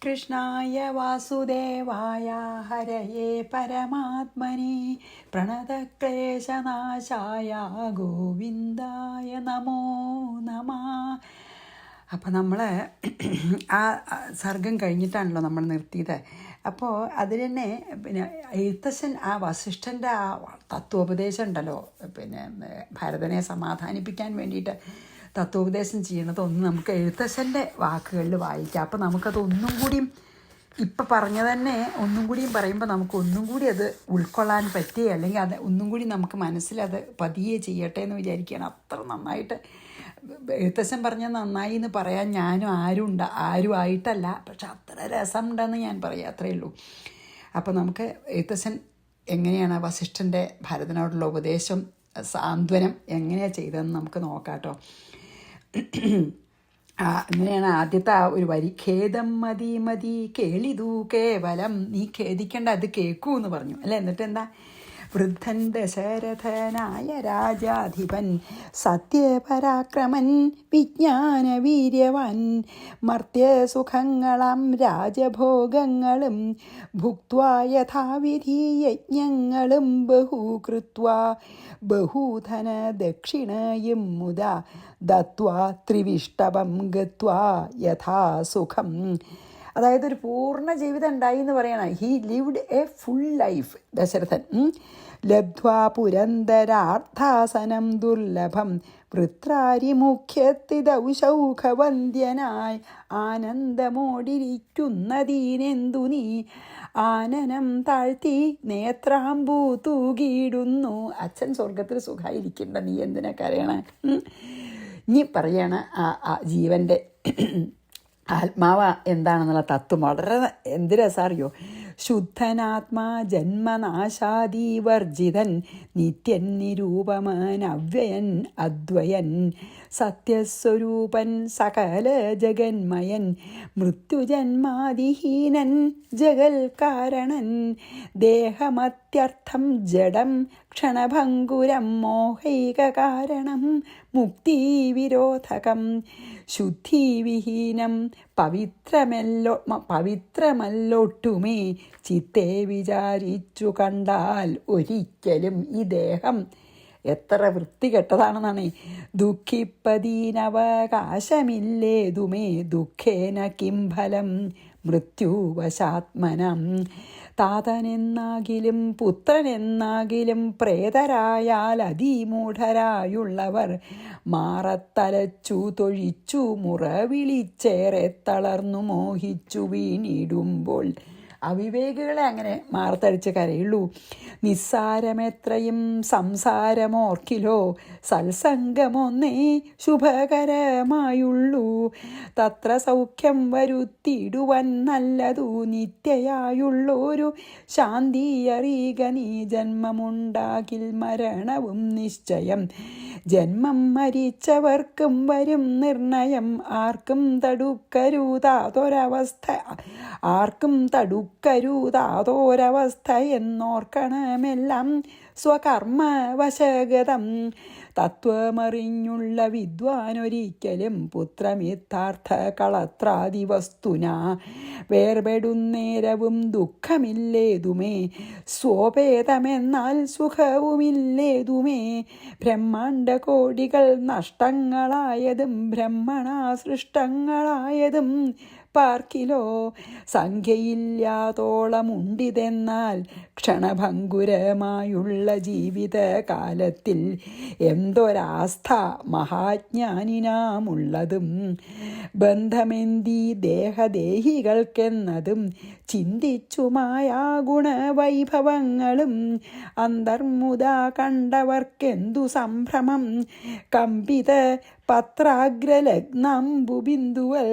കൃഷ്ണായ വാസുദേവായ ഹരയേ പരമാത്മനി പ്രണതക്ലേശനാശായ ഗോവിന്ദായ നമോ നമ. അപ്പോൾ നമ്മൾ ആ സർഗം കഴിഞ്ഞിട്ടാണല്ലോ നമ്മൾ നിർത്തിയത്. അപ്പോൾ അതിൽ തന്നെ പിന്നെ എഴുത്തച്ഛൻ ആ വസിഷ്ഠൻ്റെ ആ തത്വോപദേശം ഉണ്ടല്ലോ, പിന്നെ ഭരതനെ സമാധാനിപ്പിക്കാൻ വേണ്ടിയിട്ട് തത്വോപദേശം ചെയ്യണത് ഒന്ന് നമുക്ക് എഴുത്തച്ഛൻ്റെ വാക്കുകളിൽ വായിക്കാം. അപ്പോൾ നമുക്കത് ഒന്നും കൂടിയും ഇപ്പം പറഞ്ഞ തന്നെ ഒന്നും കൂടിയും പറയുമ്പോൾ നമുക്ക് ഒന്നും കൂടി അത് ഉൾക്കൊള്ളാൻ പറ്റിയേ, അല്ലെങ്കിൽ അത് ഒന്നും കൂടി നമുക്ക് മനസ്സിലത് പതിയെ ചെയ്യട്ടെ എന്ന് വിചാരിക്കുകയാണ്. അത്ര നന്നായിട്ട് എഴുത്തച്ഛൻ പറഞ്ഞാൽ നന്നായി എന്ന് പറയാൻ ഞാനും ആരും ആയിട്ടല്ല, പക്ഷെ അത്ര രസമുണ്ടെന്ന് ഞാൻ പറയാം, അത്രയേ ഉള്ളൂ. അപ്പോൾ നമുക്ക് എഴുത്തച്ഛൻ എങ്ങനെയാണ് വസിഷ്ഠൻ്റെ ഭരതനോടുള്ള ഉപദേശം സാന്ത്വനം എങ്ങനെയാണ് ചെയ്തതെന്ന് നമുക്ക് നോക്കാം കേട്ടോ. അങ്ങനെയാണ് ആദ്യത്തെ ആ ഒരു വരി. ഖേദം മതി മതി കേളിതു കേവലം, നീ ഖേദിക്കേണ്ട, അത് കേൾക്കൂ എന്ന് പറഞ്ഞു അല്ലേ. എന്നിട്ട് എന്താ, വൃദ്ധൻ ദശരഥനായ രാജാധിപൻ സത്യപരാക്രമൻ വിജ്ഞാനവീര്യവാൻ മർത്യസുഖങ്ങളാം രാജഭോഗങ്ങളും ഭുക്ത്വാ യഥാവിധി യജ്ഞങ്ങളും ബഹൂകൃത്വാ ബഹൂധന ദക്ഷിണയും മുദാ ദത്വാ ത്രിവിഷ്ടപം ഗത്വാ യഥാസുഖം. അതായത് ഒരു പൂർണ്ണ ജീവിതം ഉണ്ടായി എന്ന് പറയണം. He lived a full life Dasharathan. ലബ്ധ്വാ പുരന്തരാർത്ഥാസനം ദുർലഭം വൃത്രാരിമുഖ്യത്തിദൗഷൗഖവന്ദ്യനായി ആനന്ദമോടിരിക്കുന്നതീനെന്തു നീ ആനനം താഴ്ത്തി നേത്രാമ്പൂ തൂകിയിടുന്നു. അച്ഛൻ സ്വർഗത്തിൽ സുഖമായിരിക്കണ്ട, നീ എന്തിനാ കരയണേ? ഇനി പറയണ ആ ജീവൻ്റെ ആത്മാവ എന്താണെന്നുള്ള തത്വം വളരെ എന്ത് രസാറിയോ. ശുദ്ധനാത്മാ ജന്മനാശാദീവർജിതൻ നിത്യൻ നിരൂപമൻ അവ്യയൻ അദ്വയൻ സത്യസ്വരൂപൻ സകല ജഗന്മയൻ മൃത്യുജന്മാദിഹീനൻ ജഗൽ കാരണൻ ദേഹമത്യർത്ഥം ജഡം ക്ഷണഭംഗുരം മോഹൈക കാരണം മുക്തിവിരോധകം ശുദ്ധിവിഹീനം പവിത്രമല്ലൊട്ടുമേ ചിത്തെ വിചാരിച്ചു കണ്ടാൽ ഒരിക്കലും ഈ ദേഹം എത്ര വൃത്തികെട്ടതാണെന്നാണ്. ദുഃഖിപ്പതീനവകാശമില്ലേതുമേ ദുഃഖേന കിം ഫലം മൃത്യുവശാത്മനം. താതനെന്നാകിലും പുത്രനെന്നാകിലും പ്രേതരായാൽ അതിമൂഢരായുള്ളവർ മാറത്തലച്ചു തൊഴിച്ചു മുറവിളിച്ചേറെ തളർന്നു മോഹിച്ചു വീണിടുമ്പോൾ അവിവേകികളെ അങ്ങനെ മാർത്തടിച്ച് കരയുള്ളൂ. നിസ്സാരമെത്രയും സംസാരമോർക്കിലോ സത്സംഗമൊന്നേ ശുഭകരമായുള്ളൂ. തത്ര സൗഖ്യം വരുത്തിയിടുവാൻ നല്ലതു നിത്യയായുള്ളൊരു ശാന്തി അറിയുക നീ. ജന്മമുണ്ടാകിൽ മരണവും നിശ്ചയം ജന്മം മരിച്ചവർക്കും വരും നിർണയം. ആർക്കും തടുക്കരുതാതൊരവസ്ഥ എന്നോർക്കണമെല്ലാം സ്വകർമ്മവശഗതം. തത്വമറിഞ്ഞുള്ള വിദ്വാനൊരിക്കലും പുത്രമിത്താർത്ഥ കളത്രാദിവസ്തുന വേർപെടുന്നേരവും ദുഃഖമില്ലേതുമേ സ്വോപേതമെന്നാൽ സുഖവുമില്ലേതുമേ. ബ്രഹ്മാണ്ഡകോടികൾ നഷ്ടങ്ങളായതും ബ്രഹ്മണാ സൃഷ്ടങ്ങളായതും പാർക്കിലോ സംഖ്യയില്ലാത്തോളമുണ്ടിതെന്നാൽ ക്ഷണഭംഗുരമായുള്ള ജീവിതകാലത്തിൽ എന്തൊരാസ്ഥ മഹാജ്ഞാനിനാമുള്ളതും. ബന്ധമെന്തി ദേഹദേഹികൾക്കെന്നതും ചിന്തിച്ചുമായ ഗുണവൈഭവങ്ങളും അന്തർമുദാ കണ്ടവർക്കെന്തു സംഭ്രമം. കമ്പിത പത്രാഗ്രലഗ്നംബുബിന്ദുവൽ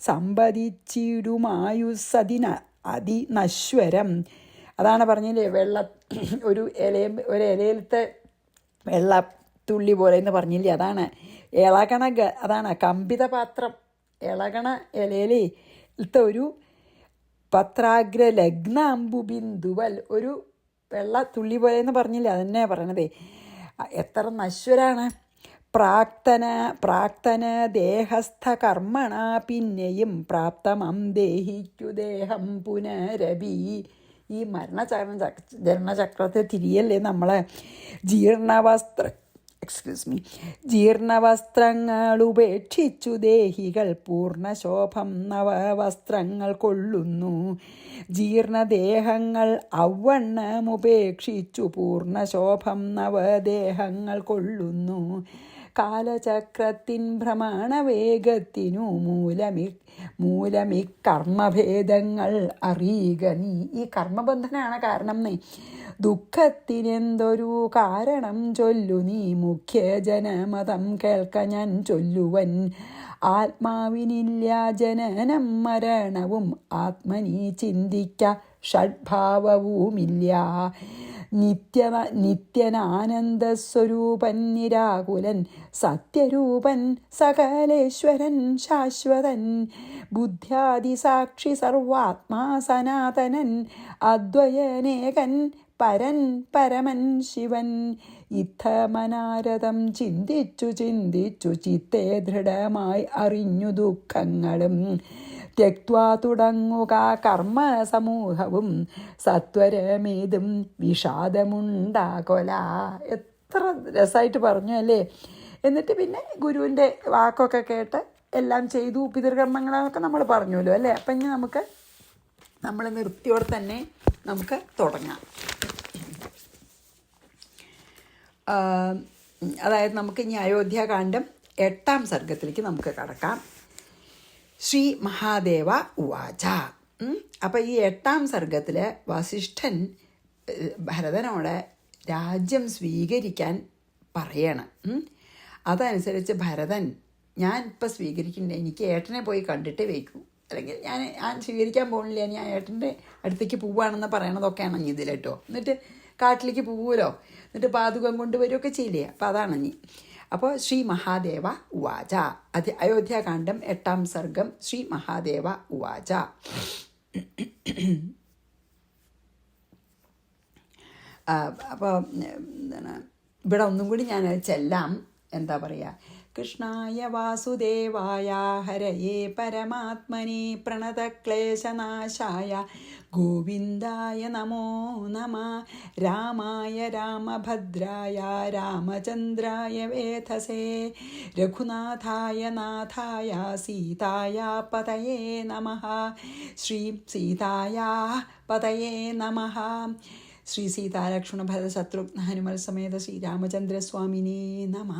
സമ്പതിച്ചിടുമായുസ്സതിന അതിനശ്വരം. അതാണ് പറഞ്ഞില്ലേ, ഒരു ഇലയിലത്തെ വെള്ളത്തുള്ളി പോലെ എന്ന് പറഞ്ഞില്ലേ, അതാണ് അതാണ് കമ്പിത പാത്രം. ഇളകണ ഇലയിലത്തെ ഒരു പത്രാഗ്രലഗ്ന അമ്പുബിന്ദുവൽ, ഒരു വെള്ളത്തുള്ളി പോലെ എന്ന് പറഞ്ഞില്ലേ, അതന്നെ പറയണതേ. എത്ര നശ്വരാണ്. പ്രാക്തന ദേഹസ്ഥ കർമ്മണ പിന്നെയും പ്രാപ്തമം ദേഹിക്കു ദേഹം പുനരഭി. ഈ ജനനചക്രത്തെ തിരിയല്ലേ നമ്മളെ ജീർണവസ്ത്രങ്ങൾ ഉപേക്ഷിച്ചു ദേഹികൾ പൂർണ്ണശോഭം നവവസ്ത്രങ്ങൾ കൊള്ളുന്നു. ജീർണദേഹങ്ങൾ ഔവണ്ണമുപേക്ഷിച്ചു പൂർണ്ണശോഭം നവദേഹങ്ങൾ കൊള്ളുന്നു. കാലചക്രത്തിൻ ഭ്രമണവേഗത്തിനു മൂലമി കർമ്മഭേദങ്ങൾ അറിയുക നീ. ഈ കർമ്മബന്ധനാണ് കാരണം നീ. ദുഃഖത്തിനെന്തൊരു കാരണം ചൊല്ലു നീ, മുഖ്യ ജനമതം കേൾക്ക ഞാൻ ചൊല്ലുവൻ. ആത്മാവിനില്ല ജനനം മരണവും, ആത്മനി ചിന്തിക്ക ഷഡ്ഭാവവുമില്ല. നിത്യനാനന്ദസ്വരൂപൻ നിരാകുലൻ, സത്യരൂപൻ സകലേശ്വരൻ ശാശ്വതൻ. ബുദ്ധ്യാദിസാക്ഷി സർവാത്മാ സനാതനൻ, അദ്വയനേകൻ പരൻ പരമൻ ശിവൻ. ഇത്തമനാരതം ചിന്തിച്ചു ചിത്തെ ദൃഢമായി അറിഞ്ഞു ദുഃഖങ്ങളും ത്യക്വാ തുടങ്ങുക കർമ്മ സമൂഹവും, സത്വരമേതും വിഷാദമുണ്ടാകൊല. എത്ര രസമായിട്ട് പറഞ്ഞു അല്ലേ. എന്നിട്ട് പിന്നെ ഗുരുവിൻ്റെ വാക്കൊക്കെ കേട്ട് എല്ലാം ചെയ്തു. പിതൃകർമ്മങ്ങളൊക്കെ നമ്മൾ പറഞ്ഞല്ലോ അല്ലേ. അപ്പം ഇനി നമ്മൾ നിർത്തിയോടെ തന്നെ നമുക്ക് തുടങ്ങാം. അതായത് നമുക്ക് ഇനി അയോധ്യാകാന്ഡം 8-ാം സർഗത്തിലേക്ക് നമുക്ക് കടക്കാം. ശ്രീ മഹാദേവ ഉവാച. അപ്പം ഈ 8-ാം സർഗത്തിൽ വസിഷ്ഠൻ ഭരതനോട് രാജ്യം സ്വീകരിക്കാൻ പറയണം. അതനുസരിച്ച് ഭരതൻ, ഞാൻ ഇപ്പം സ്വീകരിക്കണ്ടേ, എനിക്ക് ഏട്ടനെ പോയി കണ്ടിട്ടേ വയ്ക്കൂ, അല്ലെങ്കിൽ ഞാൻ സ്വീകരിക്കാൻ പോകുന്നില്ല, ഞാൻ ഏട്ടൻ്റെ അടുത്തേക്ക് പോവുകയാണെന്ന് പറയണതൊക്കെയാണ് ഇതിൽ കേട്ടോ. എന്നിട്ട് കാട്ടിലേക്ക് പോവുമല്ലോ, എന്നിട്ട് പാതുകം കൊണ്ടുവരികയൊക്കെ ചെയ്യില്ലേ. അപ്പം അതാണ് ഇനി. അപ്പോൾ ശ്രീ മഹാദേവ ഉവാച. അയോധ്യാകാന്ഡം 8-ാം സർഗം. ശ്രീ മഹാദേവ ഉവാച. അപ്പോൾ എന്താണ് ഇവിടെ ഒന്നും കൂടി ഞാൻ ചെല്ലാം. എന്താ പറയുക? കൃഷ്ണായ വാസുദേവായ ഹരയേ പരമാത്മനെ പ്രണതക്ലേശനാശായ ഗോവിന്ദായ നമോ നമഃ. രാമായ രാമഭദ്രായ രാമചന്ദ്രായ വേധസേ രഘുനാഥായ നാഥായ സീതായ പതയേ നമഃ. ശ്രീ സീതായ പതയേ നമഃ. ശ്രീ സീതാലക്ഷ്മണ ഭരത ശത്രുഘ്ന ഹനുമൽ സമേത ശ്രീരാമചന്ദ്രസ്വാമിനേ നമഃ.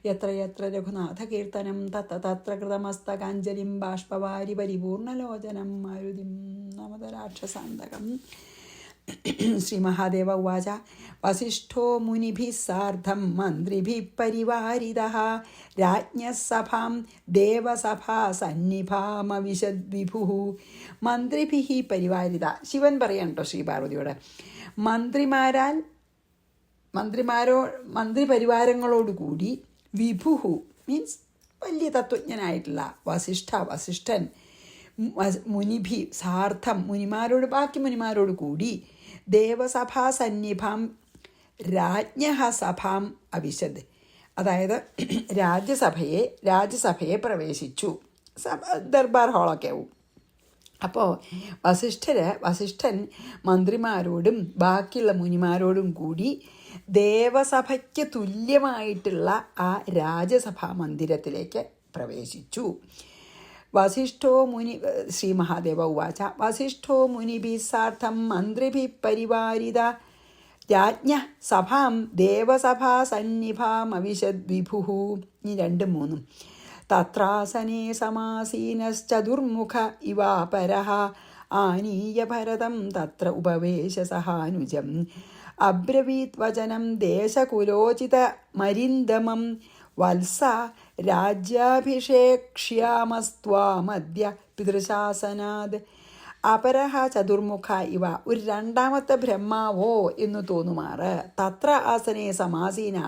യത്ര യത്ര രഘുനാഥകീർത്തനം തത്ര തത്ര കൃതമസ്തകാഞ്ജലിം ബാഷ്പവാരി പരിപൂർണലോചനം മാരുതിം നമത രാക്ഷസാന്തകം. ശ്രീ മഹാദേവ ഉവാച. വസിഷ്ഠോ മുനിഭിः സാർദ്ധം മന്ത്രിഭിः പരിവാരിതഃ രാജ്ഞഃ സഭാം ദേവസഭാ സന്നിഭാമവിശദ്വിഭുഃ. മന്ത്രിഭിः പരിവാരിത. ശിവൻ പറയാൻ കേട്ടോ ശ്രീ പാർവതിയോട്. മന്ത്രിപരിവാരങ്ങളോടുകൂടി വിഭുഹു മീൻസ് വലിയ തത്വജ്ഞനായിട്ടുള്ള വസിഷ്ഠൻ മുനിഭി സാർത്ഥം ബാക്കി മുനിമാരോട് കൂടി ദേവസഭാ സന്നിഭാം രാജ്ഞഃ സഭാം അവിശദ്. അതായത് രാജ്യസഭയെ പ്രവേശിച്ചു. ദർബാർ ഹാളൊക്കെ ആവും. അപ്പോൾ വസിഷ്ഠൻ മന്ത്രിമാരോടും ബാക്കിയുള്ള മുനിമാരോടും കൂടി ദേവസഭയ്ക്ക് തുല്യമായിട്ടുള്ള ആ രാജസഭാ മന്ദിരത്തിലേക്ക് പ്രവേശിച്ചു. ശ്രീ മഹാദേവ ഉവാച. വസിഷ്ഠോ മുനിഭിः സാർദ്ധം മന്ത്രിഭിः പരിവാരിത രാജ്ഞഃ സഭാം ദേവസഭാ സന്നിഭാമവിശദ്വിഭുഃ. ഇനി 2-3. തത്രാസനേ സമാസീനശ്ചതുർമുഖ ഇവാപരഃ ആനീയ ഭരതം തത്ര ഉപവേശ സഹാനുജം. അബ്രവീത് വചനം ദേശകുലോചിതമരിന്ദമം വത്സ രാജ്യാഭിഷേക്ഷ്യാമസ്ത്വാമദ്യ പിതൃശാസനാത്. അപരഹ ചതുർമുഖ ഇവ, ഒരു 2ാമത്തെ ബ്രഹ്മാവോ എന്ന് തോന്നുമാറ്. തത്ര ആസനേ സമാസീന,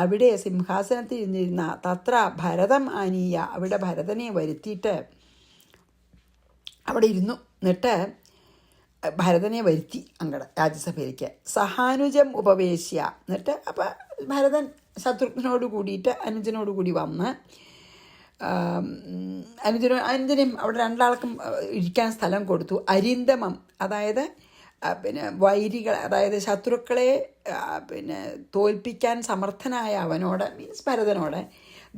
അവിടെ സിംഹാസനത്തിൽ ഇരുന്നിരുന്ന. തത്ര ഭരതം ആനീയ, അവിടെ ഭരതനെ വരുത്തിയിട്ട് അവിടെ ഇരുന്നു. എന്നിട്ട് ഭരതനെ വരുത്തി അങ്ങടെ രാജ്യസഭയിലേക്ക്. സഹാനുജം ഉപവേശ്യ, എന്നിട്ട് അപ്പം ഭരതൻ ശത്രുഘ്നോട് കൂടിയിട്ട് അനുജനോട് കൂടി വന്ന് അനുജനും അവിടെ രണ്ടാൾക്കും ഇരിക്കാൻ സ്ഥലം കൊടുത്തു. അരിന്തമം, അതായത് പിന്നെ വൈരികൾ, അതായത് ശത്രുക്കളെ പിന്നെ തോൽപ്പിക്കാൻ സമർത്ഥനായ അവനോട്, മീൻസ് ഭരതനോട്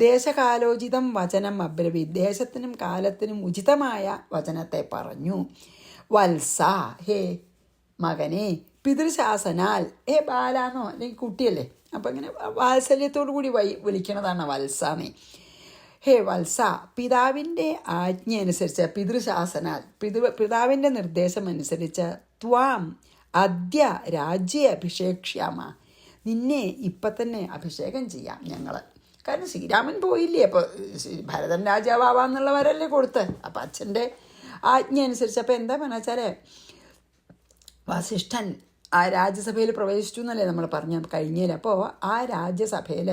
ദേശകാലോചിതം വചനം അബ്രവീത്, ദേശത്തിനും കാലത്തിനും ഉചിതമായ വചനത്തെ പറഞ്ഞു. വത്സ, ഹേ മകനെ, പിതൃശാസനാൽ, ഹേ ബാലാന്നോ അല്ലെങ്കിൽ കുട്ടിയല്ലേ, അപ്പം ഇങ്ങനെ വാത്സല്യത്തോടു കൂടി വിളിക്കണതാണ് വത്സാനെ. ഹേ വത്സ, പിതാവിൻ്റെ ആജ്ഞ അനുസരിച്ച്, പിതൃശാസനാൽ പിതാവിൻ്റെ നിർദ്ദേശമനുസരിച്ച് ത്വാം അദ്യ രാജ്യ അഭിഷേക്ഷ്യാമ, നിന്നെ ഇപ്പം തന്നെ അഭിഷേകം ചെയ്യാം ഞങ്ങൾ. കാരണം ശ്രീരാമൻ പോയില്ലേ, അപ്പോൾ ഭരതൻ രാജാവാന്നുള്ളവരല്ലേ കൊടുത്ത്. അപ്പം അച്ഛൻ്റെ ആജ്ഞ അനുസരിച്ച്, അപ്പോൾ എന്താ പറഞ്ഞാൽ വെച്ചാൽ വസിഷ്ഠൻ ആ രാജ്യസഭയിൽ പ്രവേശിച്ചു എന്നല്ലേ നമ്മൾ പറഞ്ഞ കഴിഞ്ഞതിൽ. അപ്പോൾ ആ രാജ്യസഭയിൽ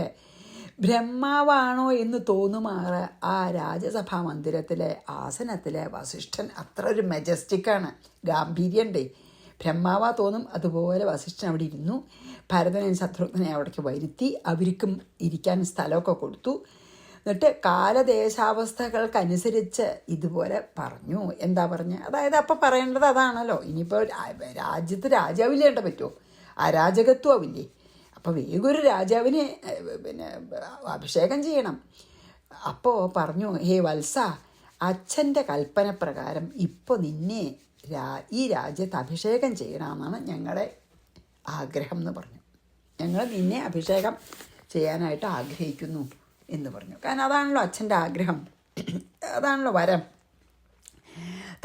ബ്രഹ്മാവാണോ എന്ന് തോന്നുമാറ് ആ രാജ്യസഭാ മന്ദിരത്തിലെ ആസനത്തിലെ വസിഷ്ഠൻ അത്ര ഒരു മെജസ്റ്റിക്കാണ്, ഗാംഭീര്യണ്ടേ. ബ്രഹ്മാവാ തോന്നും അതുപോലെ വസിഷ്ഠൻ അവിടെ ഇരുന്നു. ഭരതനെയും ശത്രുഘ്നെ അവിടേക്ക് വരുത്തി അവർക്കും ഇരിക്കാൻ സ്ഥലമൊക്കെ കൊടുത്തു. എന്നിട്ട് കാലദേശാവസ്ഥകൾക്കനുസരിച്ച് ഇതുപോലെ പറഞ്ഞു. എന്താ പറഞ്ഞ്, അതായത് അപ്പം പറയേണ്ടത് അതാണല്ലോ. ഇനിയിപ്പോൾ രാജ്യത്ത് രാജാവില്ലേണ്ട പറ്റുമോ, അരാജകത്വമില്ലേ. അപ്പോൾ വേഗം ഒരു രാജാവിനെ പിന്നെ അഭിഷേകം ചെയ്യണം. അപ്പോൾ പറഞ്ഞു, ഹേ വത്സ, അച്ഛൻ്റെ കൽപ്പന പ്രകാരം ഇപ്പോൾ നിന്നെ ഈ രാജ്യത്ത് അഭിഷേകം ചെയ്യണമെന്നാണ് ഞങ്ങളുടെ ആഗ്രഹം എന്ന് പറഞ്ഞു. ഞങ്ങൾ നിന്നെ അഭിഷേകം ചെയ്യാനായിട്ട് ആഗ്രഹിക്കുന്നു എന്ന് പറഞ്ഞു. കാരണം അതാണല്ലോ അച്ഛൻ്റെ ആഗ്രഹം, അതാണല്ലോ വരം.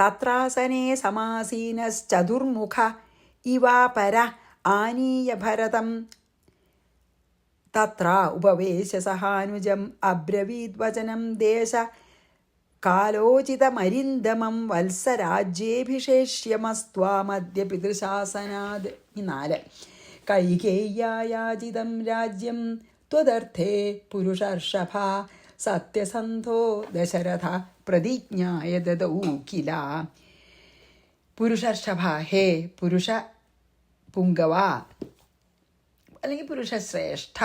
തത്രാസനേ സമാസീനശ്ചതുർമുഖ ഇവാപര ആനീയ ഭരതം തത്ര ഉപവേശ സഹാനുജം അബ്രവീത് വചനം ദേശ കാലോചിതമരിന്തമം വത്സരാജ്യേഭിഷേഷ്യമസ്ത്വാമദ്യ പിതൃശാസനാത്. 4 കൈകേയ്യായാചിതം രാജ്യം ത്വദർത്ഥേ പുരുഷർഷഭ സത്യസന്ധോ ദശരഥ പ്രതിജ്ഞായ ദദൗ കില. പുരുഷർഷഭ, ഹേ പുരുഷ പുങ്കവ അല്ലെങ്കിൽ പുരുഷശ്രേഷ്ഠ,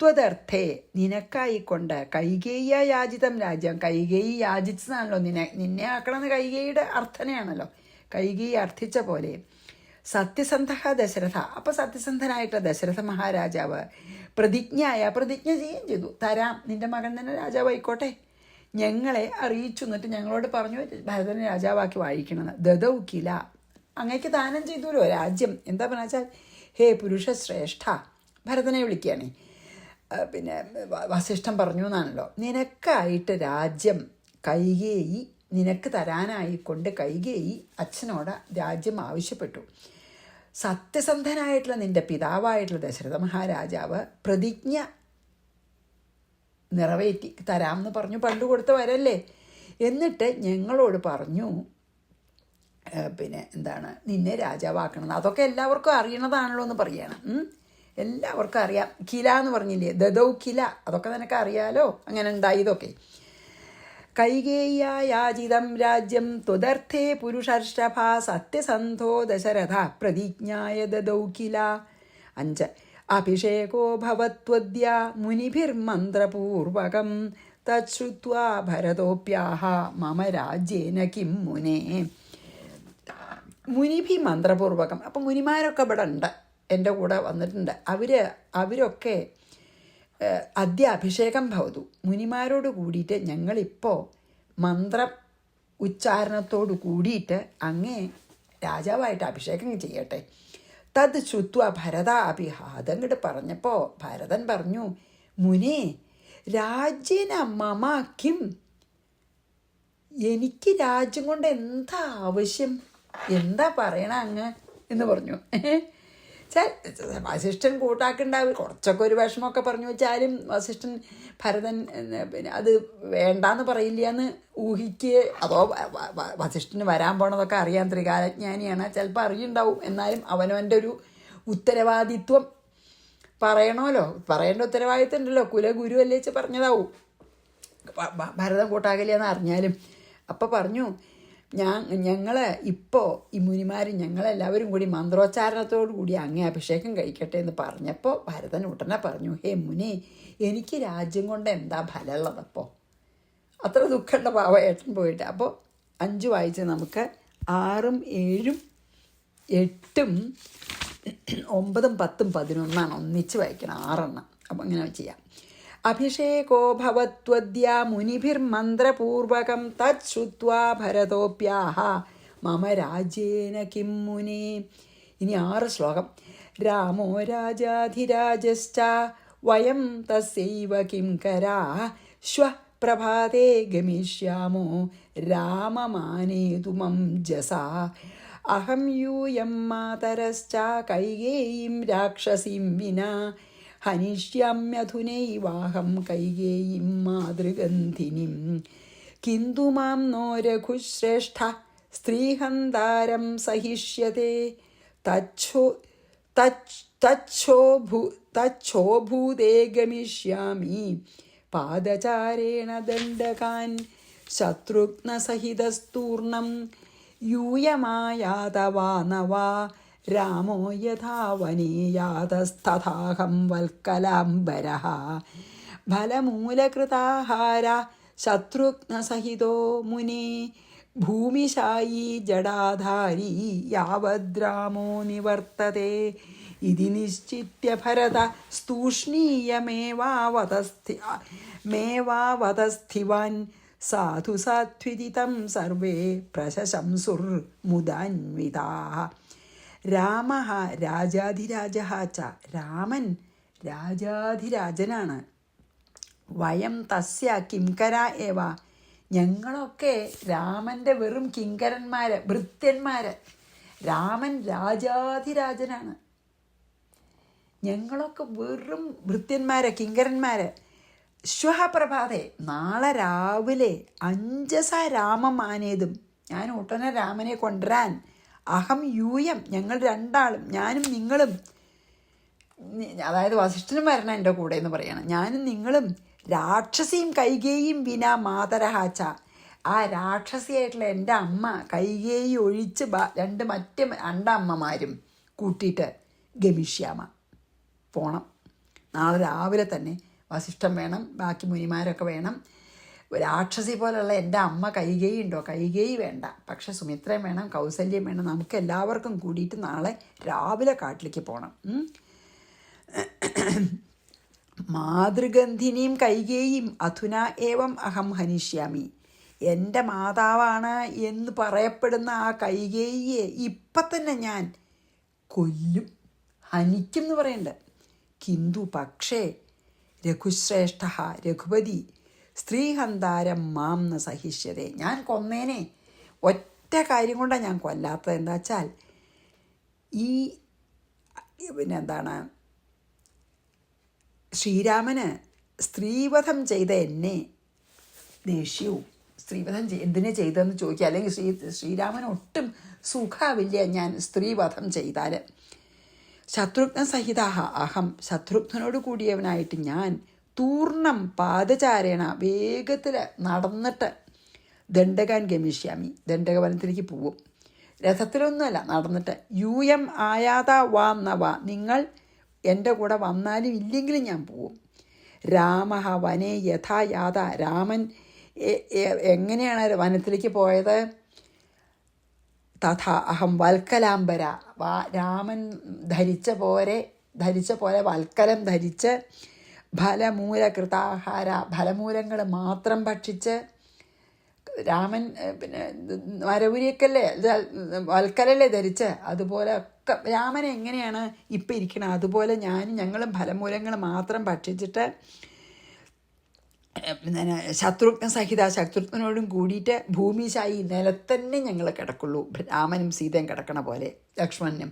ത്വദർത്ഥേ നിനക്കായിക്കൊണ്ട്, കൈകേയ യാചിതം രാജ്യം, കൈകേയി യാചിച്ചതാണല്ലോ നിന്നെ ആക്കണമെന്ന് കൈകേയിയുടെ അർത്ഥനയാണല്ലോ, കൈകേയി അർത്ഥിച്ച പോലെ. സത്യസന്ധ ദശരഥ, അപ്പോൾ സത്യസന്ധനായിട്ട് ദശരഥ മഹാരാജാവ് പ്രതിജ്ഞ ചെയ്യുകയും ചെയ്തു. തരാം, നിൻ്റെ മകൻ തന്നെ രാജാവായിക്കോട്ടെ, ഞങ്ങളെ അറിയിച്ചു. എന്നിട്ട് ഞങ്ങളോട് പറഞ്ഞു ഭരതനെ രാജാവാക്കി വാഴിക്കണമെന്ന്. ദദൗ കില, അങ്ങേക്ക് ദാനം ചെയ്തുല്ലോ രാജ്യം. എന്താ പറഞ്ഞാൽ വെച്ചാൽ ഹേ പുരുഷശ്രേഷ്ഠ, ഭരതനെ വിളിക്കുകയാണ്. പിന്നെ വസിഷ്ഠൻ പറഞ്ഞു എന്നാണല്ലോ, നിനക്കായിട്ട് രാജ്യം കൈകേയി നിനക്ക് തരാനായിക്കൊണ്ട് കൈകേയി അച്ഛനോട് രാജ്യം ആവശ്യപ്പെട്ടു. സത്യസന്ധനായിട്ടുള്ള നിൻ്റെ പിതാവായിട്ടുള്ള ദശരഥ മഹാരാജാവ് പ്രതിജ്ഞ നിറവേറ്റി തരാമെന്ന് പറഞ്ഞു, പണ്ട് കൊടുത്ത വരല്ലേ. എന്നിട്ട് ഞങ്ങളോട് പറഞ്ഞു പിന്നെ എന്താണ് നിന്നെ രാജാവാക്കണം. അതൊക്കെ എല്ലാവർക്കും അറിയണതാണല്ലോ എന്ന് പറയാണ്. എല്ലാവർക്കും അറിയാം. കില എന്ന് പറഞ്ഞില്ലേ, ദദൗ കില, അതൊക്കെ നിനക്ക് അറിയാലോ, അങ്ങനെ ഉണ്ടായി ഇതൊക്കെ. കൈകേയ്യായാചിതം രാജ്യം ത്വദർത്ഥേ പുരുഷർഷഭ സത്യസന്ധോ ദശരഥ പ്രതിജ്ഞായ ദദൗ കില. 5 അഭിഷേകോ ഭവത്വദ്യ മുനിഭിർമന്ത്രപൂർവകം തശ്രുത്വാ ഭരതോപ്യാഹ മമ രാജ്യേന കിം മുനേ. മുനിഭി മന്ത്രപൂർവകം, അപ്പം മുനിമാരൊക്കെ ഇവിടെ ഉണ്ട്, എൻ്റെ കൂടെ വന്നിട്ടുണ്ട്. അവരൊക്കെ അദ്യ അഭിഷേകം ഭവതു, മുനിമാരോട് കൂടിയിട്ട് ഞങ്ങളിപ്പോൾ മന്ത്ര ഉച്ചാരണത്തോട് കൂടിയിട്ട് അങ്ങേ രാജാവായിട്ട് അഭിഷേകം ചെയ്യട്ടെ. തത് ശ്രുത്വ ഭരത അഭിഹ, അതങ്ങോട്ട് പറഞ്ഞപ്പോൾ ഭരതൻ പറഞ്ഞു, മുനേ രാജ്യേന മമ കിം, എനിക്ക് രാജ്യം കൊണ്ട് എന്താ ആവശ്യം, എന്താ പറയണ അങ്ങ് എന്ന് പറഞ്ഞു. വസിഷ്ഠൻ കൂട്ടാക്കുണ്ടാവും, കുറച്ചൊക്കെ ഒരു വിഷമമൊക്കെ പറഞ്ഞു വെച്ചാലും വസിഷ്ഠൻ ഭരതൻ പിന്നെ അത് വേണ്ടാന്ന് പറയില്ല എന്ന് ഊഹിക്കുക. അതോ വസിഷ്ഠന് വരാൻ പോണതൊക്കെ അറിയാൻ ത്രികാലജ്ഞാനിയാണ്, ചിലപ്പോൾ അറിയുണ്ടാവും. എന്നാലും അവനവൻ്റെ ഒരു ഉത്തരവാദിത്വം പറയണമല്ലോ, പറയേണ്ട ഉത്തരവാദിത്വം ഉണ്ടല്ലോ, കുലഗുരു അല്ലേ പറഞ്ഞതാവും ഭരതൻ കൂട്ടാക്കില്ല എന്ന് അറിഞ്ഞാലും. അപ്പോൾ പറഞ്ഞു ഞങ്ങൾ ഇപ്പോൾ ഈ മുനിമാരും ഞങ്ങളെല്ലാവരും കൂടി മന്ത്രോച്ചാരണത്തോടു കൂടി അങ്ങേ അഭിഷേകം കഴിക്കട്ടെ എന്ന് പറഞ്ഞപ്പോൾ ഭരതൻ ഉടനെ പറഞ്ഞു, ഹേ മുനി, എനിക്ക് രാജ്യം കൊണ്ട് എന്താ ഫലമുള്ളതപ്പോൾ? അത്ര ദുഃഖമുള്ള പാവയേട്ടൻ പോയിട്ട്. അപ്പോൾ 5 വായിച്ച് നമുക്ക് 6, 7, 8, 9, 10, 11 ഒന്നിച്ച് വായിക്കണം, 6 അപ്പം അങ്ങനെ ചെയ്യാം. അഭിഷേകോ ഭവത്വദ്യ മുനിഭിർമന്ത്രപൂർവകം തച്ഛുത്വാ ഭരതോപ്യാഹ മമ രാജ്യേന കിം മുനി. ഇനി 6 ശ്ലോകം. രാമോ രാജാധിരാജശ്ച വയം തസ്യൈവ കിംകരാ ശ്വഃ പ്രഭാതേ ഗമിഷ്യാമോ രാമമാനേതുമം ജസാ അഹം യൂയം മാതരശ്ച കൈകേയീം രാക്ഷസീം വിനാ ഹനിഷ്യാമ്യധുനൈവാഹം കൈകേയീം മാതൃഗന്ധിനിം കിന്തു മാം നോ രഘുശ്രേഷ്ഠ സ്ത്രീഹന്താരം സഹിഷ്യത്തെ തച്ഛോഭൂതേ ഗമിഷ്യാമി പാദചാരേണ ദണ്ഡകാൻ ശത്രുഘ്നസഹിതസ്തൂർണം യൂയമായാതവാനവാ രാമോ യഥാ വനേ യാതസ്തഥാഹം വൽക്കലാംബരഃ ഫലമൂലകൃതാഹാര ശത്രുഘ്നസഹിതോ മുനേ ഭൂമിശായീ ജടാധാരീ യാവദ്രാമോ നിവർത്തതേ ഇതി നിശ്ചിത്യ ഭരത സ്തൂഷ്ണീയമേവാവതസ്ഥിവാൻ സാധു സാധ്വിതി തം സർവേ പ്രശംസുർമുദാന്വിതാഃ. രാമ രാജാധിരാജ ച, രാമൻ രാജാധിരാജനാണ്. വയം തസ്യ കിംകര ഏവ, ഞങ്ങളൊക്കെ രാമൻ്റെ വെറും കിങ്കരന്മാർ, ഭൃത്യന്മാർ. രാമൻ രാജാധിരാജനാണ്, ഞങ്ങളൊക്കെ വെറും ഭൃത്യന്മാരെ, കിങ്കരന്മാർ. ശ്വഃ പ്രഭാതേ, നാളെ രാവിലെ അഞ്ജസ രാമമാനേതും, ഞാൻ ഉടനെ രാമനെ കൊണ്ടുവരാൻ. അഹം യൂയം, ഞങ്ങൾ രണ്ടാളും, ഞാനും നിങ്ങളും, അതായത് വസിഷ്ഠനും വരണം എൻ്റെ കൂടെ എന്ന് പറയണം, ഞാനും നിങ്ങളും രാക്ഷസിയും കൈകേയും വിനാ മാതരഹാച്ച, ആ രാക്ഷസിയായിട്ടുള്ള എൻ്റെ അമ്മ കൈകേയി ഒഴിച്ച് മറ്റ് 2 അമ്മമാരും കൂട്ടിയിട്ട് ഗമിഷ്യാമ പോണം. നാളെ രാവിലെ തന്നെ വസിഷ്ഠൻ വേണം, ബാക്കി മുനിമാരൊക്കെ വേണം. രാക്ഷസി പോലുള്ള എൻ്റെ അമ്മ കൈകേയി ഉണ്ടോ? കൈകേയി വേണ്ട, പക്ഷെ സുമിത്രയും വേണം, കൗസല്യം വേണം. നമുക്ക് എല്ലാവർക്കും കൂടിയിട്ട് നാളെ രാവിലെ കാട്ടിലേക്ക് പോകണം. മാതൃഗന്ധിനിയും കൈകേയും അധുന ഏവം അഹം ഹനിഷ്യാമി, എൻ്റെ മാതാവാണ് എന്ന് പറയപ്പെടുന്ന ആ കൈകേയിയെ ഇപ്പം തന്നെ ഞാൻ കൊല്ലും, ഹനിക്കും എന്ന് പറയണ്ട. കിന്തു പക്ഷേ രഘുശ്രേഷ്ഠ, രഘുപതി സ്ത്രീഹന്താരം മാം ന സഹിഷ്യതേ, ഞാൻ കൊന്നേനെ. ഒറ്റ കാര്യം കൊണ്ടാണ് ഞാൻ കൊല്ലാത്തത്. എന്താ വെച്ചാൽ ഈ ശ്രീരാമന് സ്ത്രീവധം ചെയ്ത എന്നെ ദേഷ്യവും, സ്ത്രീവധം എന്തിനെ ചെയ്തതെന്ന് ചോദിക്കുക. അല്ലെങ്കിൽ ശ്രീരാമന് ഒട്ടും സുഖാവില്ല ഞാൻ സ്ത്രീവധം ചെയ്താൽ. ശത്രുഘ്ന സഹിത അഹം, ശത്രുഘ്നോട് കൂടിയവനായിട്ട് ഞാൻ തൂർണം പാദചാരേണ, വേഗത്തിൽ നടന്നിട്ട് ദണ്ഡകാൻ ഗമിഷ്യാമി, ദണ്ഡകവനത്തിലേക്ക് പോവും. രഥത്തിലൊന്നുമല്ല, നടന്നിട്ട്. യൂയം ആയാത വാം നവ, നിങ്ങൾ എൻ്റെ കൂടെ വന്നാലും ഇല്ലെങ്കിലും ഞാൻ പോവും. രാമ വനേ യഥാ യാത, രാമൻ എങ്ങനെയാണ് വനത്തിലേക്ക് പോയത്? തഥാ അഹം വൽക്കലാംബര, രാമൻ ധരിച്ച പോലെ വൽക്കലം ധരിച്ച് ഫലമൂലകൃതാഹാര, ഫലമൂലങ്ങൾ മാത്രം ഭക്ഷിച്ച്. രാമൻ പിന്നെ മരവുരിയൊക്കെയല്ലേ, വൽക്കലല്ലേ ധരിച്ച്, അതുപോലെ ഒക്കെ രാമൻ എങ്ങനെയാണ് ഇപ്പം ഇരിക്കണം അതുപോലെ ഞങ്ങളും ഫലമൂലങ്ങൾ മാത്രം ഭക്ഷിച്ചിട്ട് ശത്രുഘ്ന സഹിത, ശത്രുഘ്നോടും കൂടിയിട്ട് ഭൂമിശായി, നിലത്തന്നെ ഞങ്ങൾ കിടക്കുള്ളൂ. രാമനും സീതയും കിടക്കണ പോലെ, ലക്ഷ്മണനും.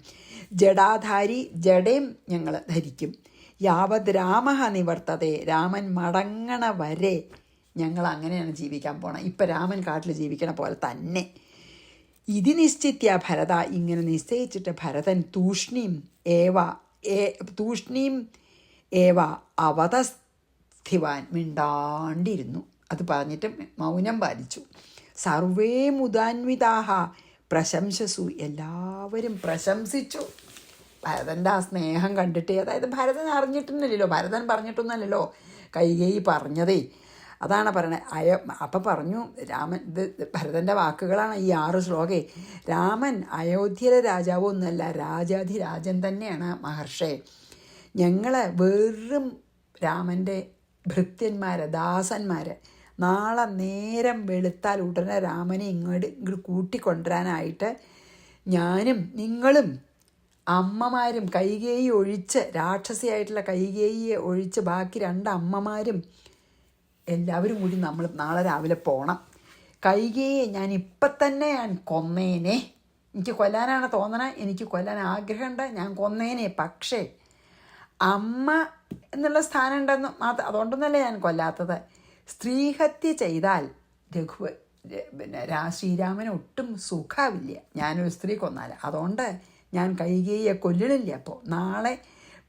ജടാധാരി, ജടയും ഞങ്ങൾ ധരിക്കും. യാവത് രാമ നിവർത്തതേ, രാമൻ മടങ്ങണ വരെ ഞങ്ങൾ അങ്ങനെയാണ് ജീവിക്കാൻ പോണം. ഇപ്പം രാമൻ കാട്ടിൽ ജീവിക്കണ പോലെ തന്നെ. ഇതി നിശ്ചിത്യ ഭരത, ഇങ്ങനെ നിശ്ചയിച്ചിട്ട് ഭരതൻ തൂഷ്ണീം ഏവ അവതസ്ഥിവാൻ, മിണ്ടാണ്ടിരുന്നു. അത് പറഞ്ഞിട്ട് മൗനം പാലിച്ചു. സർവേ മുദാന്വിതാഹ പ്രശംസസു, എല്ലാവരും പ്രശംസിച്ചു ഭരതൻ്റെ ആ സ്നേഹം കണ്ടിട്ട്. അതായത് ഭരതൻ അറിഞ്ഞിട്ടൊന്നുമില്ലല്ലോ, ഭരതൻ പറഞ്ഞിട്ടൊന്നുമല്ലല്ലോ കൈകേയി പറഞ്ഞതേ. അതാണ് പറയണത്. അപ്പം പറഞ്ഞു രാമൻ, ഇത് ഭരതൻ്റെ വാക്കുകളാണ് ഈ 6 ശ്ലോകേ. രാമൻ അയോധ്യയിലെ രാജാവ് ഒന്നുമല്ല, രാജാധിരാജൻ തന്നെയാണ് മഹർഷേ. ഞങ്ങൾ വെറും രാമൻ്റെ ഭൃത്യന്മാരെ, ദാസന്മാരെ. നാളെ നേരം വെളുത്താൽ ഉടനെ രാമനെ ഇങ്ങോട്ട് കൂട്ടിക്കൊണ്ടുവരാനായിട്ട് ഞാനും നിങ്ങളും അമ്മമാരും, കൈകേയി ഒഴിച്ച്, രാക്ഷസിയായിട്ടുള്ള കൈകേയിയെ ഒഴിച്ച് ബാക്കി 2 അമ്മമാരും എല്ലാവരും കൂടി നമ്മൾ നാളെ രാവിലെ പോകണം. കൈകേയെ ഞാൻ ഇപ്പം തന്നെ ഞാൻ കൊന്നേനെ. എനിക്ക് കൊല്ലാനാണ് തോന്നണേ, എനിക്ക് കൊല്ലാൻ ആഗ്രഹമുണ്ട്, ഞാൻ കൊന്നേനെ. പക്ഷേ അമ്മ എന്നുള്ള സ്ഥാനം ഉണ്ടെന്ന് മാത്രം, അതുകൊണ്ടൊന്നല്ല ഞാൻ കൊല്ലാത്തത്. സ്ത്രീഹത്യ ചെയ്താൽ ശ്രീരാമന് ഒട്ടും സുഖമില്ല, ഞാനൊരു സ്ത്രീ കൊന്നാൽ. അതുകൊണ്ട് ഞാൻ കൈകേയിയെ കൊല്ലണില്ല. അപ്പോൾ നാളെ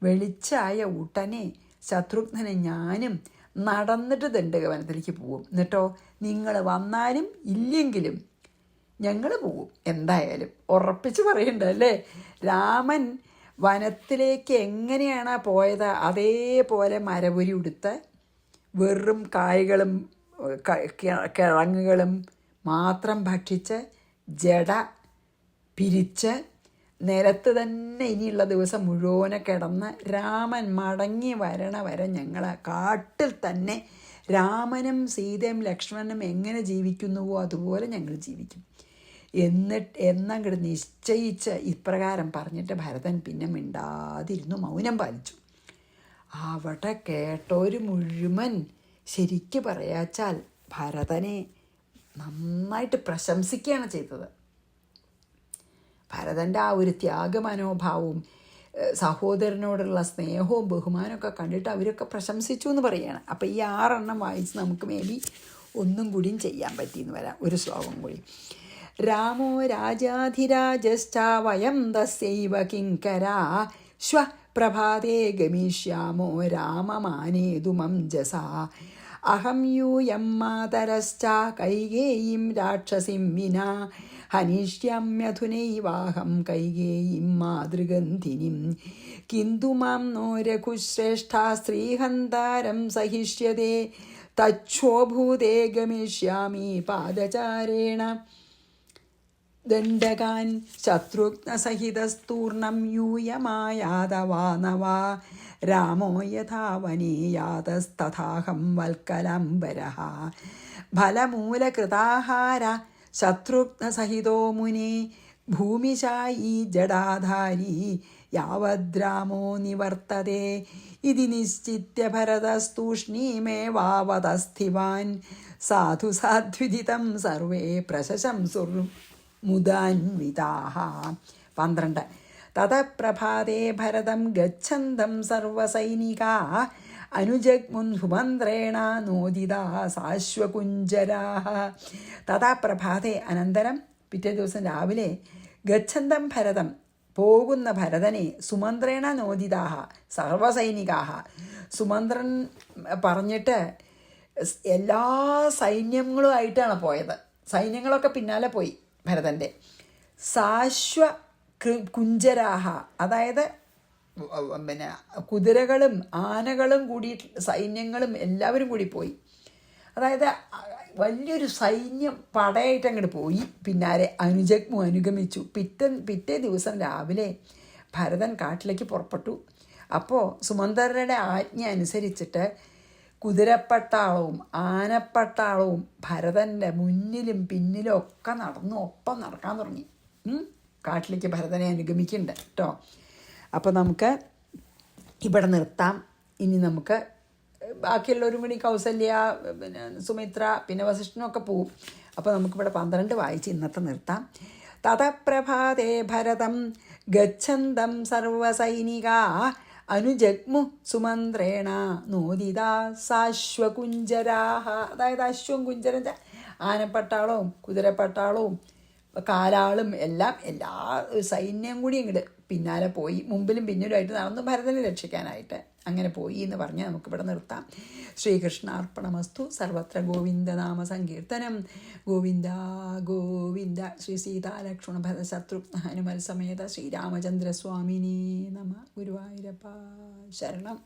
വെളിച്ചായ ഉടനെ ശത്രുഘ്നനെ ഞാനും നടന്നിട്ട് ദണ്ഡകവനത്തിലേക്ക് പോവും. എന്നിട്ടോ നിങ്ങൾ വന്നാലും ഇല്ലെങ്കിലും ഞങ്ങൾ പോവും, എന്തായാലും ഉറപ്പിച്ച് പറയുന്നുണ്ടല്ലേ. രാമൻ വനത്തിലേക്ക് എങ്ങനെയാണ് പോയത്, അതേപോലെ മരപുരി ഉടുത്ത് വെറും കായ്കളും കിഴങ്ങുകളും മാത്രം ഭക്ഷിച്ച് ജട പിരിച്ച് നിലത്ത് തന്നെ ഇനിയുള്ള ദിവസം മുഴുവനെ കിടന്ന് രാമൻ മടങ്ങി വരണ വരെ ഞങ്ങൾ കാട്ടിൽ തന്നെ രാമനും സീതയും ലക്ഷ്മണനും എങ്ങനെ ജീവിക്കുന്നുവോ അതുപോലെ ഞങ്ങൾ ജീവിക്കും എന്നങ്ങോട്ട് നിശ്ചയിച്ച് ഇപ്രകാരം പറഞ്ഞിട്ട് ഭരതൻ പിന്നെ മിണ്ടാതിരുന്നു, മൗനം പാലിച്ചു. അവിടെ കേട്ടോര് മുഴുവൻ ശരിക്ക് പറയാച്ചാൽ ഭരതനെ നന്നായിട്ട് പ്രശംസിക്കുകയാണ് ചെയ്തത്. ഭരതൻ്റെ ആ ഒരു ത്യാഗമനോഭാവവും സഹോദരനോടുള്ള സ്നേഹവും ബഹുമാനമൊക്കെ കണ്ടിട്ട് അവരൊക്കെ പ്രശംസിച്ചു എന്ന് പറയുകയാണ്. അപ്പോൾ ഈ 6 വായിച്ച് നമുക്ക് മേബി ഒന്നും കൂടിയും ചെയ്യാൻ പറ്റിയെന്ന് വരാം. ഒരു ശ്ലോകം കൂടി. രാമോ രാജാധിരാജശ്ച വയം തസ്യൈവ കിങ്കരാ ശ്വ പ്രഭാതേ ഗമിഷ്യാമോ രാമമാനേതു മഞ്ജസാ അഹം യൂയം മാതരശ്ച കൈകേയീം രാക്ഷസിം വിനാ ഹനിഷ്യാമ്യധുനൈവാഹം കൈകേയീം മാതൃഗന്ധിനിം കിന്തു മാം നോ രഘുശ്രേഷ്ഠാ സ്ത്രീഹന്താരം സഹിഷ്യതേ തച്ഛോഭൂതേ ഗമിഷ്യാമി പാദചാരേണ ദണ്ഡകാൻ ശത്രുഘ്നസഹിതസ്തൂർണം യൂയമായാതവാനവാ രാമോ യഥാ വനേ യാതസ്തഥാഹം വൽക്കലംബരഃ ഫലമൂലകൃതാഹാര ശത്രുഘ്നസഹിതോ മുനെ ഭൂമിശായീ ജടാധാരീ യാവദ്രാമോ നിവർത്തതേ ഇതി നിശ്ചിത്യ ഭരതസ്തൂഷ്ണീമേവാവതസ്ഥിവാൻ സാധു സാധ്വിദിതം സർവേ പ്രശംസുർ മുദാന്വിതാഃ. 12. തതഃപ്രഭാതേ ഭരതം ഗച്ഛന്തം സർവസൈനികാഃ അനുജഗ്മുൻ സുമന്ത്രേണ നോദിതാ സാശ്വകുഞ്ചരാഃ. തഥാ പ്രഭാതേ, അനന്തരം പിറ്റേ ദിവസം രാവിലെ, ഗച്ഛന്തം ഭരതം പോകുന്ന ഭരതനെ സുമന്ത്രേണ നോദിതാഹ സർവസൈനികാഹ, സുമന്ത്രൻ പറഞ്ഞിട്ട് എല്ലാ സൈന്യങ്ങളുമായിട്ടാണ് പോയത്. സൈന്യങ്ങളൊക്കെ പിന്നാലെ പോയി ഭരതൻ്റെ. സാശ്വ കുഞ്ചരാഹ, അതായത് പിന്നെ കുതിരകളും ആനകളും കൂടി, സൈന്യങ്ങളും എല്ലാവരും കൂടി പോയി. അതായത് വലിയൊരു സൈന്യം പടയായിട്ട് അങ്ങോട്ട് പോയി. പിന്നാലെ അനുജഗ്മു അനുഗമിച്ചു. പിറ്റേ ദിവസം രാവിലെ ഭരതൻ കാട്ടിലേക്ക് പുറപ്പെട്ടു. അപ്പോൾ സുമന്ത്രരുടെ ആജ്ഞ അനുസരിച്ചിട്ട് കുതിരപ്പട്ടാളവും ആനപ്പട്ടാളവും ഭരതൻ്റെ മുന്നിലും പിന്നിലും ഒക്കെ ഒപ്പം നടക്കാൻ തുടങ്ങി. കാട്ടിലേക്ക് ഭരതനെ അനുഗമിക്കുന്നുണ്ട് കേട്ടോ. അപ്പോൾ നമുക്ക് ഇവിടെ നിർത്താം. ഇനി നമുക്ക് ബാക്കിയുള്ളവരും കൂടി കൗസല്യ, പിന്നെ സുമിത്ര, പിന്നെ വസിഷ്ഠനൊക്കെ പോവും. അപ്പോൾ നമുക്കിവിടെ 12 വായിച്ച് ഇന്നത്തെ നിർത്താം. തതഃപ്രഭാതേ ഭരതം ഗച്ഛന്തം സർവസൈനികാ അനുജഗ്മു സുമന്ത്രേണ നോദിതാ സാശ്വകുഞ്ചരാഹ. അതായത് അശ്വം കുഞ്ചരം, ആനപ്പട്ടാളവും കുതിരപ്പട്ടാളവും കാലാളും എല്ലാം, എല്ലാ സൈന്യം കൂടി ഇങ്ങോട്ട് പിന്നാലെ പോയി. മുമ്പിലും പിന്നിലുമായിട്ട് നടന്നു ഭരതനെ രക്ഷിക്കാനായിട്ട്. അങ്ങനെ പോയി എന്ന് പറഞ്ഞ് നമുക്കിവിടെ നിർത്താം. ശ്രീകൃഷ്ണാർപ്പണമസ്തു. സർവത്ര ഗോവിന്ദനാമ സങ്കീർത്തനം. ഗോവിന്ദ ഗോവിന്ദ. ശ്രീ സീതാലക്ഷ്മണ ഭരത ശത്രുഘ്ന ഹനുമൽ സമേത ശ്രീരാമചന്ദ്രസ്വാമിനി നമ. ഗുരുവായൂരപ്പ ശരണം.